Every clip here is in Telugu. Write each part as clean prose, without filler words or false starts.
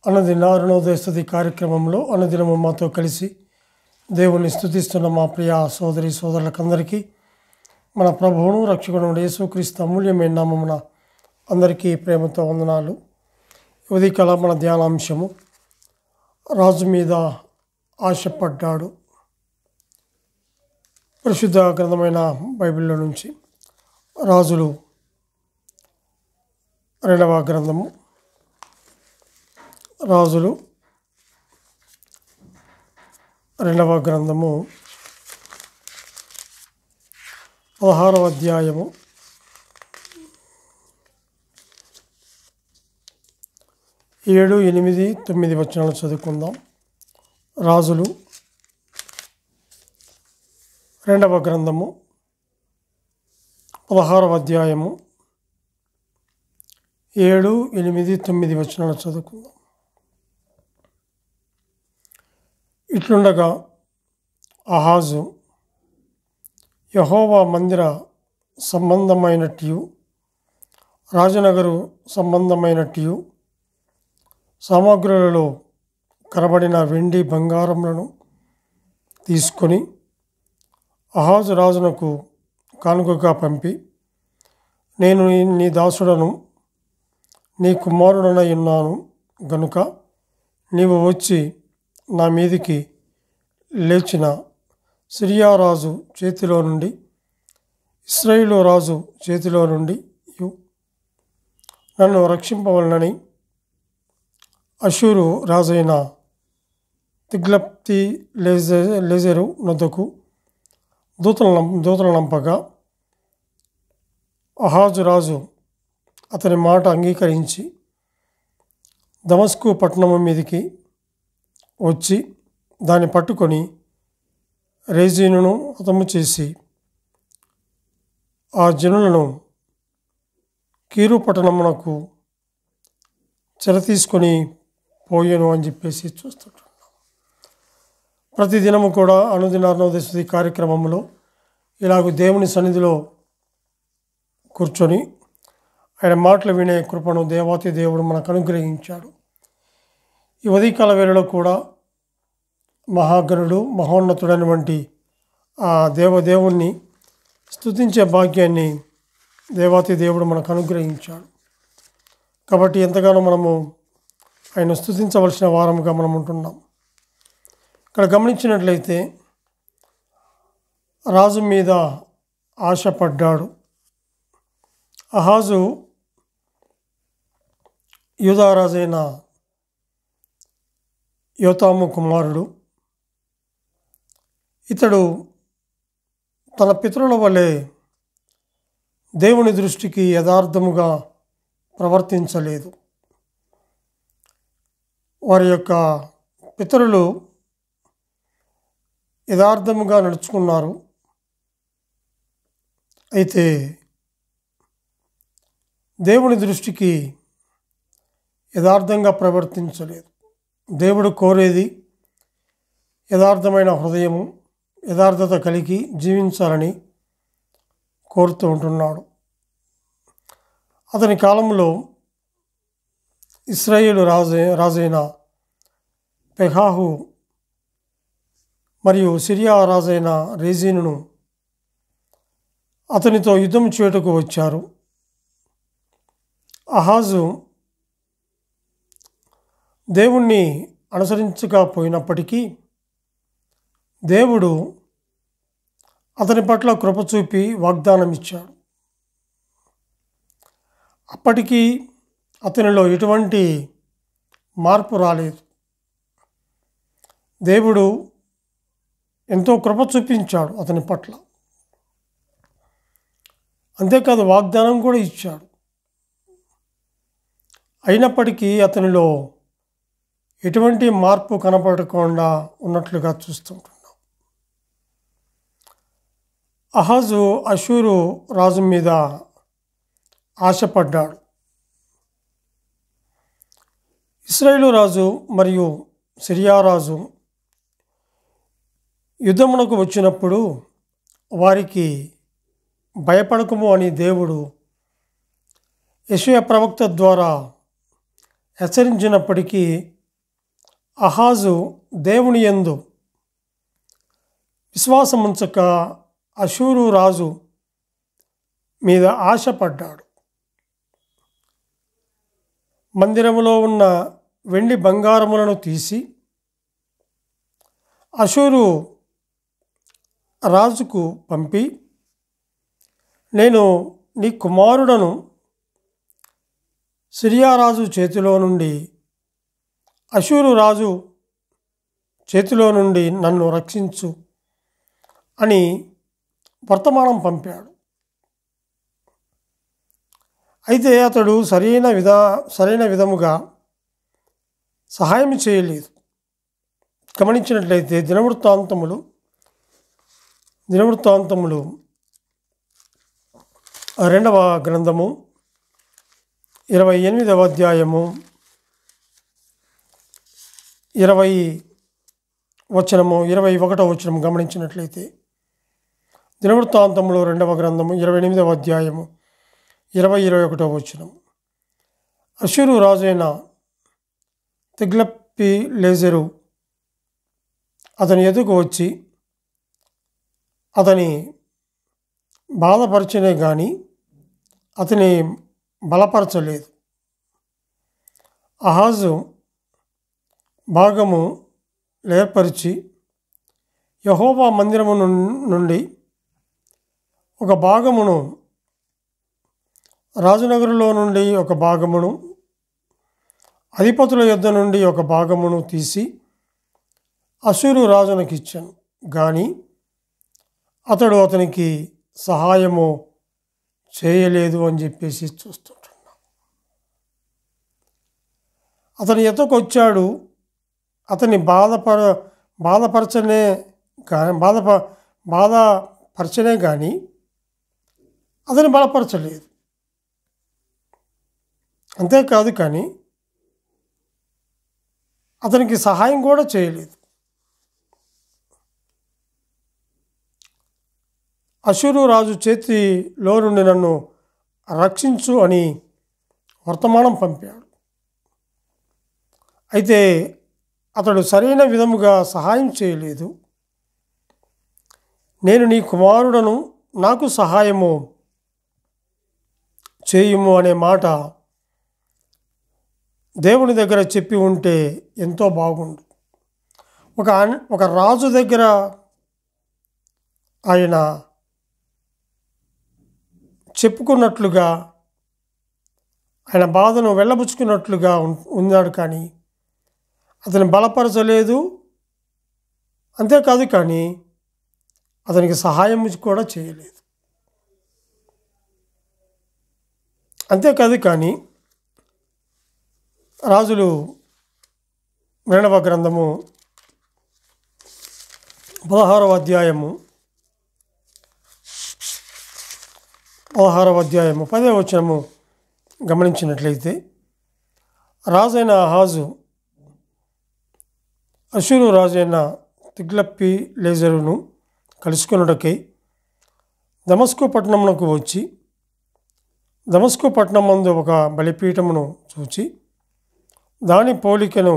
అనుదిన అరుణోదయ స్తుతి కార్యక్రమంలో అనుదినము మాతో కలిసి దేవుని స్తుతిస్తున్న మా ప్రియ సోదరి సోదరులకందరికీ మన ప్రభువును రక్షకుడు యేసుక్రీస్తు అమూల్యమైన నామమున అందరికీ ప్రేమతో వందనాలు. ఉదయకాల మన ధ్యానాంశము రాజు మీద ఆశపడ్డాడు. పరిశుద్ధ గ్రంథమైన బైబిల్లో నుంచి రాజులు 2వ గ్రంథము, రాజులు 2వ గ్రంథము 16వ అధ్యాయము 7, 8, 9 వచనాలు చదువుకుందాం. రాజులు 2వ గ్రంథము 16వ అధ్యాయము 7, 8, 9 వచనాలు చదువుకుందాం. ఇట్లుండగా అహాజు యెహోవా మందిర సంబంధమైనట్టు రాజనగరు సంబంధమైనట్టు సామగ్రులలో కనబడిన వెండి బంగారములను తీసుకొని అహాజు రాజునకు కానుకగా పంపి, నేను నీ దాసుడను నీ కుమారుడనై ఉన్నాను గనుక నీవు వచ్చి నా మీదికి లేచిన సిరియా రాజు చేతిలో నుండి ఇశ్రాయేలు రాజు చేతిలో నుండి నన్ను రక్షింపవలనని అషూరు రాజైన తిగ్లత్-పిలేసెరు నొద్దకు దూతలను నంపగా అహాజు రాజు అతని మాట అంగీకరించి దమస్కు పట్టణము మీదికి వచ్చి దాన్ని పట్టుకొని రెజీనును హతము చేసి ఆ జనులను కీరు పట్టణమునకు చెర తీసుకొని పోయాను అని చెప్పేసి చూస్తుంటున్నాం. ప్రతిదినము కూడా అనుదిన అరుణోదయ స్తుతి కార్యక్రమంలో ఇలాగ దేవుని సన్నిధిలో కూర్చొని ఆయన మాటలు వినే కృపను దేవాతి దేవుడు మనకు అనుగ్రహించాడు. ఈ ఉదయకాల వేళలో కూడా మహాగణుడు మహోన్నతుడైనటువంటి ఆ దేవదేవుణ్ణి స్తుతించే భాగ్యాన్ని దేవాతి దేవుడు మనకు అనుగ్రహించాడు. కాబట్టి ఎంతగానో మనము ఆయన స్తుతించవలసిన వారముగా మనం ఉంటున్నాం. ఇక్కడ గమనించినట్లయితే రాజు మీద ఆశపడ్డాడు. అహాజు యూదారాజైన యోతాము కుమారుడు. ఇతడు తన పితరుల వలె దేవుని దృష్టికి యథార్థముగా ప్రవర్తించలేదు. వారి యొక్క పితరులు యథార్థముగా నడుచుకున్నారు. అయితే దేవుని దృష్టికి యథార్థంగా ప్రవర్తించలేదు. దేవుడు కోరేది యథార్థమైన హృదయము, యథార్థత కలిగి జీవించాలని కోరుతూ ఉంటున్నాడు. అతని కాలంలో ఇశ్రాయేలు రాజైన పెహాహు మరియు సిరియా రాజైన రెజీనును అతనితో యుద్ధం చేయుటకు వచ్చారు. అహాజు దేవుణ్ణి అనుసరించకపోయినప్పటికీ దేవుడు అతని పట్ల కృప చూపి వాగ్దానం ఇచ్చాడు. అప్పటికీ అతనిలో ఎటువంటి మార్పు రాలేదు. దేవుడు ఎంతో కృప చూపించాడు అతని పట్ల. అంతేకాదు వాగ్దానం కూడా ఇచ్చాడు. అయినప్పటికీ అతనిలో ఎటువంటి మార్పు కనపడకుండా ఉన్నట్లుగా చూస్తుంటున్నాం. అహాజు అషూరు రాజు మీద ఆశపడ్డాడు. ఇశ్రాయేలు రాజు మరియు సిరియా రాజు యుద్ధమునకు వచ్చినప్పుడు వారికి భయపడకము అని దేవుడు యెషయా ప్రవక్త ద్వారా హెచ్చరించినప్పటికీ అహాజు దేవుని యందు విశ్వాసముంచక అషూరు రాజు మీద ఆశపడ్డాడు. మందిరములో ఉన్న వెండి బంగారములను తీసి అషూరు రాజుకు పంపి, నేను నీ కుమారుడను సిరియా రాజు చేతిలో నుండి, అషూరు రాజు చేతిలో నుండి నన్ను రక్షించు అని వర్తమానం పంపాడు. అయితే అతడు సరైన విధముగా సహాయం చేయలేదు. గమనించినట్లయితే దినవృత్తాంతములు 2వ గ్రంథము 28వ అధ్యాయము 21వ వచనం గమనించినట్లయితే దినవృత్తాంతములు 2వ గ్రంథము 28వ అధ్యాయము 21వ వచనం. అషూరు రాజైన తిగ్లత్-పిలేసెరు అతని ఎదుగు వచ్చి అతని బాధపరచనే గాని అతని బలపరచలేదు. అహాజు భాగము ఏర్పరిచి యెహోవా మందిరము నుండి ఒక భాగమును, రాజనగరులో నుండి ఒక భాగమును, అధిపతుల యొద్ద నుండి ఒక భాగమును తీసి అషూరు రాజునకు ఇచ్చాను. కానీ అతడు అతనికి సహాయము చేయలేదు అని చెప్పేసి చూస్తుంటున్నాం. అతని ఎద్దకు వచ్చాడు, అతన్ని బాధపరచనే కానీ అతన్ని బలపరచలేదు. అంతేకాదు కానీ అతనికి సహాయం కూడా చేయలేదు. అషూరు రాజు చేతిలో నుండి నన్ను రక్షించు అని వర్తమానం పంపాడు. అయితే అతడు సరైన విధముగా సహాయం చేయలేదు. నేను నీ కుమారుడను, నాకు సహాయము చేయుము అనే మాట దేవుని దగ్గర చెప్పి ఉంటే ఎంతో బాగుండు. ఒక రాజు దగ్గర ఆయన చెప్పుకున్నట్లుగా, ఆయన బాధను వెళ్ళబుచ్చుకున్నట్లుగా ఉన్నాడు. కానీ అతను బలపరచలేదు. అంతేకాదు కానీ అతనికి సహాయం కూడా చేయలేదు. అంతేకాదు కానీ రాజులు 2వ గ్రంథము 16వ అధ్యాయము 10వ వచనము గమనించినట్లయితే, రాజైన అహాజు అషూరు రాజైన తిగ్లత్-పిలేసెరును కలుసుకొనుటకై దమస్కు పట్టణమునకు వచ్చి, దమస్కు పట్టణమందు ఒక బలిపీఠమును చూచి దాని పోలికను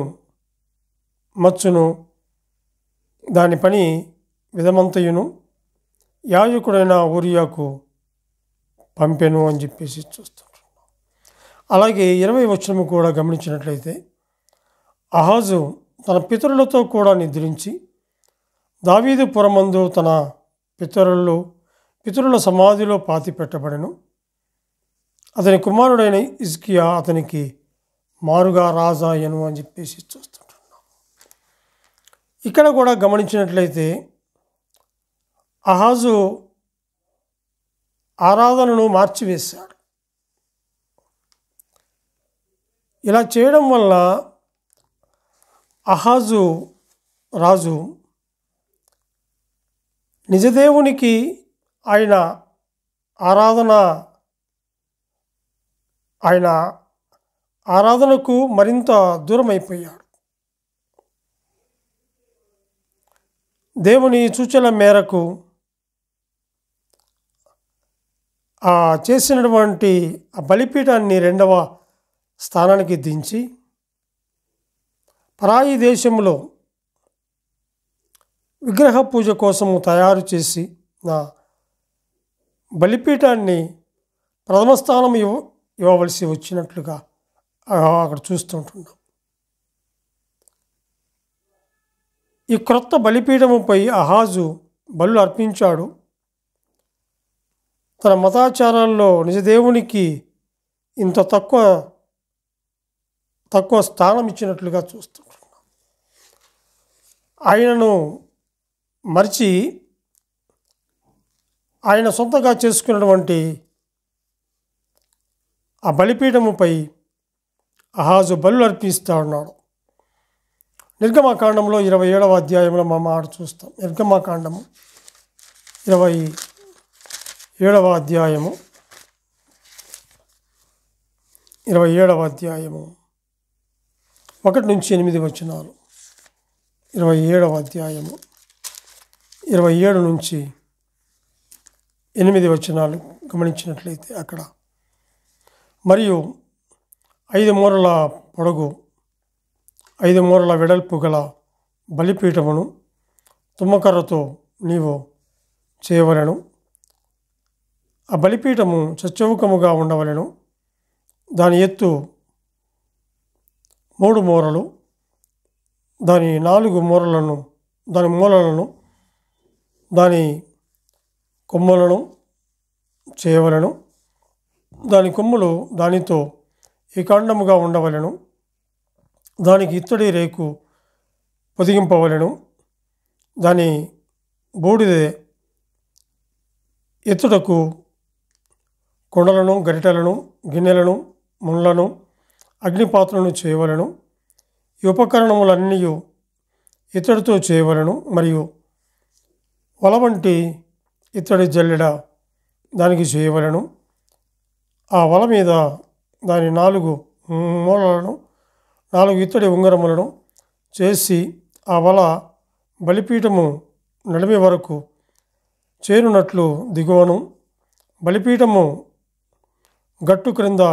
మచ్చును దాని పని విధమంతయును యాజకుడైన ఊరియాకు పంపెను అని చెప్పేసి చూస్తుంటున్నాం. అలాగే 20వ వచనము కూడా గమనించినట్లయితే, అహాజు తన పితరులతో కూడా నిద్రించి దావీదు పురమందు తన పితరుల సమాధిలో పాతి పెట్టబడెను. అతని కుమారుడైన హిజ్కియా అతనికి మారుగా రాజాయను అని చెప్పేసి చూస్తుంటున్నాం. ఇక్కడ కూడా గమనించినట్లయితే అహాజు ఆరాధనను మార్చివేశాడు. ఇలా చేయడం వల్ల అహాజు రాజు నిజదేవునికి ఆయన ఆరాధనకు మరింత దూరమైపోయాడు. దేవుని సూచన మేరకు చేసినటువంటి ఆ బలిపీఠాన్ని 2వ స్థానానికి దించి పరాయి దేశంలో విగ్రహ పూజ కోసము తయారు చేసి నా బలిపీఠాన్ని ప్రథమ స్థానం ఇవ్వవలసి వచ్చినట్లుగా అక్కడ చూస్తుంటున్నాం. ఈ క్రొత్త బలిపీఠముపై అహాజు బలు అర్పించాడు. తన మతాచారాల్లో నిజదేవునికి ఇంత తక్కువ స్థానం ఇచ్చినట్లుగా చూస్తుంటున్నాం. ఆయనను మరిచి ఆయన సొంతంగా చేసుకున్నటువంటి ఆ బలిపీఠముపై అహాజు బలు అర్పిస్తూ ఉన్నాడు. నిర్గమకాండంలో 27వ అధ్యాయంలో మా మాట చూస్తాం. నిర్గమకాండము 27వ అధ్యాయము 1 నుంచి 8 వచనాలు. 27వ అధ్యాయము 27 నుంచి 8 వచనాలు గమనించినట్లయితే అక్కడ మరియు 5 మూరల పొడవు 5 మూరల వెడల్పు గల బలిపీఠమును తుమ్మకర్రతో నీవు చేయవలెను. ఆ బలిపీఠము చచ్చౌకముగా ఉండవలెను. దాని ఎత్తు 3 మూరలు, దాని 4 మూరలను, దాని మూలలను, దాని కొమ్ములను చేయవలెను. దాని కొమ్ములు దానితో ఏకాండముగా ఉండవలెను. దానికి ఇత్తడి రేకు పొదిగింపవలెను. దాని బూడిదే ఎత్తుటకు కొండలను, గరిటెలను, గిన్నెలను, ముళ్ళను, అగ్నిపాత్రలను చేయవలెను. ఈ ఉపకరణములన్నీ ఇత్తడితో చేయవలెను. మరియు వల వంటి ఇత్తడి జల్లెడ దానికి చేయవలెను. ఆ వల మీద దాని 4 మూలలను 4 ఇత్తడి ఉంగరములను చేసి ఆ వల బలిపీఠము నడిమి వరకు చేరునట్లు దిగువను, బలిపీఠము గట్టు క్రింద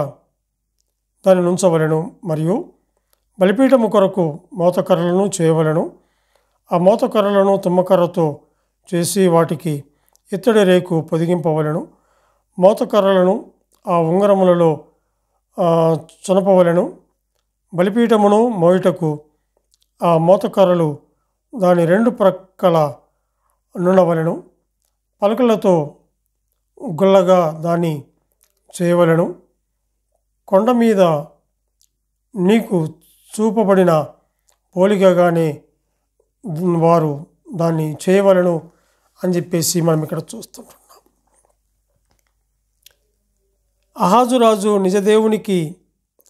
దాన్ని నుంచవలెను. మరియు బలిపీఠము కొరకు మోతకర్రలను చేయవలెను. ఆ మోతకర్రలను తుమ్మకర్రతో చేసి వాటికి ఇత్తడి రేకు పొదిగింపవలెను. మోతకర్రలను ఆ ఉంగరములలో చొనపవలెను. బలిపీఠమును మోయుటకు ఆ మోతకర్రలు దాని 2 ప్రక్కల నుండవలెను. పలకలతో గుల్లగా దాన్ని చేయవలెను. కొండ మీద నీకు చూపబడిన పోలికగానే వారు దాన్ని చేయవలెను అని చెప్పేసి మనం ఇక్కడ చూస్తుంటున్నాం. అహాజు రాజు నిజదేవునికి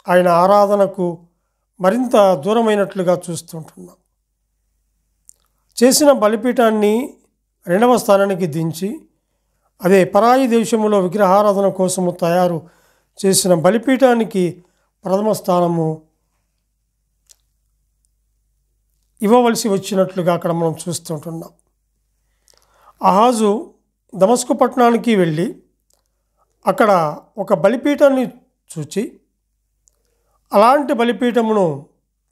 ఆయన ఆరాధనకు మరింత దూరమైనట్లుగా చూస్తుంటున్నాం. చేసిన బలిపీఠాన్ని 2వ స్థానానికి దించి అదే పరాయి దేశములో విగ్రహారాధన కోసము తయారు చేసిన బలిపీఠానికి ప్రథమ స్థానము ఇవ్వవలసి వచ్చినట్లుగా అక్కడ మనం చూస్తుంటున్నాం. అహాజు దమస్కు పట్టణానికి వెళ్ళి అక్కడ ఒక బలిపీఠాన్ని చూచి అలాంటి బలిపీఠమును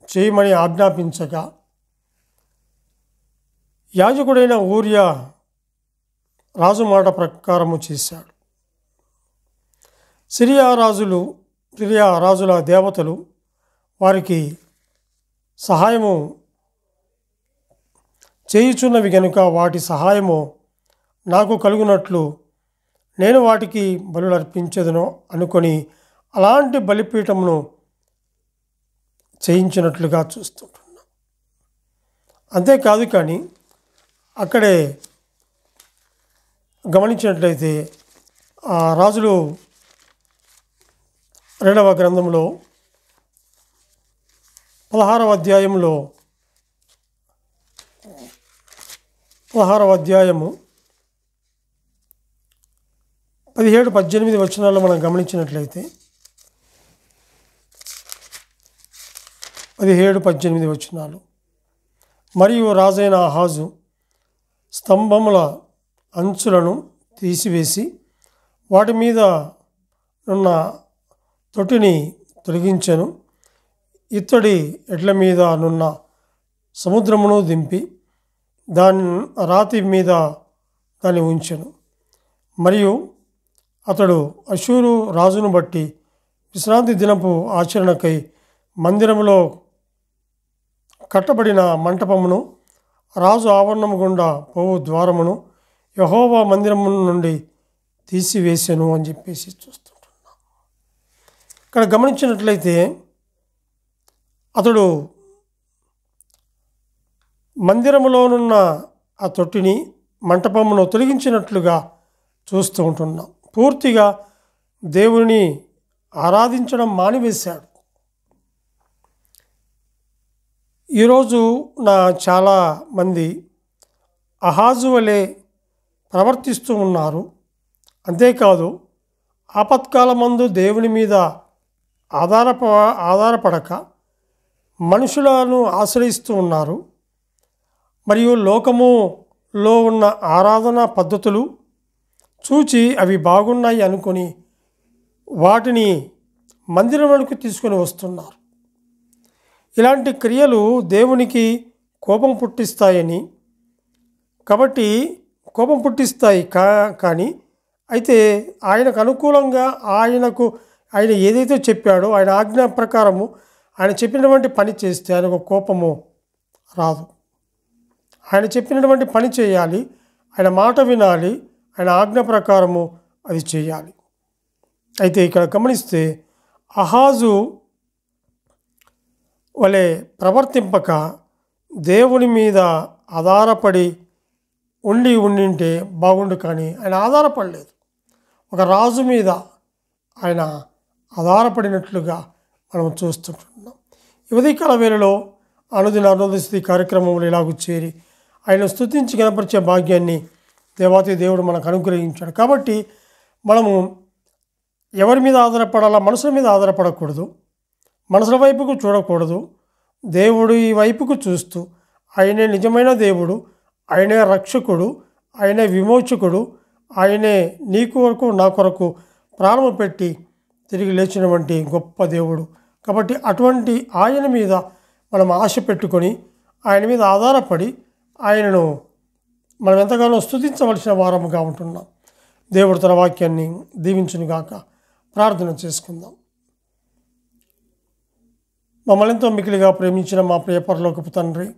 చేయమని ఆజ్ఞాపించగా యాజకుడైన ఊరియా రాజు మాట ప్రకారము చేశాడు. సిరియా రాజుల దేవతలు వారికి సహాయము చేయుచున్నవి గనుక వాటి సహాయము నాకు కలుగునట్లు నేను వాటికి బలులు అర్పించదును అనుకొని అలాంటి బలిపీఠమును చేయించినట్లుగా చూస్తుంటున్నాం. అంతేకాదు కానీ అక్కడే గమనించినట్లయితే ఆ రాజులు 2వ గ్రంథంలో 16వ అధ్యాయంలో 17-18 వచనాల్లో మనం గమనించినట్లయితే 17-18 వచనాలు. మరియు రాజైన అహాజు స్తంభముల అంచులను తీసివేసి వాటి మీద ఉన్న తొట్టిని తొలగించెను. ఇత్తడి ఎడ్ల మీద నున్న సముద్రమును దింపి దాని రాతి మీద దాన్ని ఉంచెను. మరియు అతడు అషూరు రాజును బట్టి విశ్రాంతి దినపు ఆచరణకై మందిరములో కట్టబడిన మంటపమును, రాజు ఆవరణము గుండా పోవు ద్వారమును యెహోవా మందిరము నుండి తీసివేసెను అని చెప్పేసి చూస్తుంటున్నాం. ఇక్కడ గమనించినట్లయితే అతడు మందిరములోనున్న ఆ తొట్టిని, మంటపమును తొలగించినట్లుగా చూస్తూ ఉంటున్నాం. పూర్తిగా దేవుని ఆరాధించడం మానివేశాడు. ఈరోజు చాలామంది అహాజు వలె ప్రవర్తిస్తూ ఉన్నారు. అంతేకాదు ఆపత్కాలమందు దేవుని మీద ఆధారపడక మనుషులను ఆశ్రయిస్తూ ఉన్నారు. మరియు లోకములో ఉన్న ఆరాధన పద్ధతులు చూచి అవి బాగున్నాయి అనుకొని వాటిని మందిరంలోకి తీసుకొని వస్తున్నారు. ఇలాంటి క్రియలు దేవునికి కోపం పుట్టిస్తాయని, కాబట్టి కోపం పుట్టిస్తాయి కానీ అయితే ఆయనకు అనుకూలంగా ఆయన ఏదైతే చెప్పాడో ఆయన ఆజ్ఞ ప్రకారము ఆయన చెప్పినటువంటి పని చేస్తే ఆయనకు కోపము రాదు. ఆయన చెప్పినటువంటి పని చేయాలి, ఆయన మాట వినాలి, ఆయన ఆజ్ఞ ప్రకారము అది చేయాలి. అయితే ఇక్కడ గమనిస్తే అహాజు వలె ప్రవర్తింపక దేవుని మీద ఆధారపడి ఉండింటే బాగుండు, కానీ ఆయన ఆధారపడలేదు. ఒక రాజు మీద ఆయన ఆధారపడినట్లుగా మనం చూస్తుంటున్నాం. ఈ ఉదయకాల వేళలో అనుదిన అరుణోదయ కార్యక్రమంలో ఇలాగూ చేరి ఆయన స్తుతించి కనపరిచే భాగ్యాన్ని దేవాతి దేవుడు మనకు అనుగ్రహించాడు. కాబట్టి మనము ఎవరి మీద ఆధారపడాలా? మనుషుల మీద ఆధారపడకూడదు, మనుషుల వైపుకు చూడకూడదు. దేవుడు ఈ వైపుకు చూస్తూ ఆయనే నిజమైన దేవుడు, ఆయనే రక్షకుడు, ఆయనే విమోచకుడు, ఆయనే నీ కొరకు నా కొరకు ప్రాణము పెట్టి తిరిగి లేచినటువంటి గొప్ప దేవుడు. కాబట్టి అటువంటి ఆయన మీద మనం ఆశ పెట్టుకొని ఆయన మీద ఆధారపడి ఆయనను మనం ఎంతగానో స్తుతించవలసిన వారముగా ఉంటున్నాం. దేవుడు తన వాక్యాన్ని దీవించునుగాక. ప్రార్థన చేసుకుందాం. మమ్మల్ని ఎంతో మికిలిగా ప్రేమించిన మా ప్రియ పరలోకపు తండ్రి,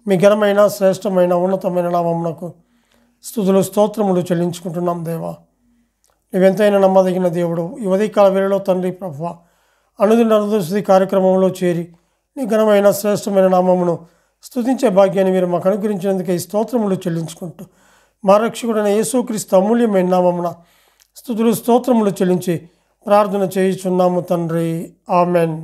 మీ ఘనమైన శ్రేష్టమైన ఉన్నతమైన నామమునకు స్తుతులు స్తోత్రములు చెల్లించుకుంటున్నాం. దేవా, నీవెంతైనా నమ్మదగిన దేవుడు. ఈ ఉదయకాల వేళలో తండ్రి ప్రభువా, అనుదిన అరుణోదయ కార్యక్రమంలో చేరి నీ ఘనమైన శ్రేష్టమైన నామమును స్తుతించే భాగ్యాన్ని మీరు మాకు అనుగ్రహించినందుకే ఈ స్తోత్రములు చెల్లించుకుంటూ మా రక్షకుడైన యేసుక్రీస్తు అమూల్యమైన నామమున స్తుతులు స్తోత్రములు చెల్లించి ప్రార్థన చేయుచున్నాము తండ్రి. ఆమెన్.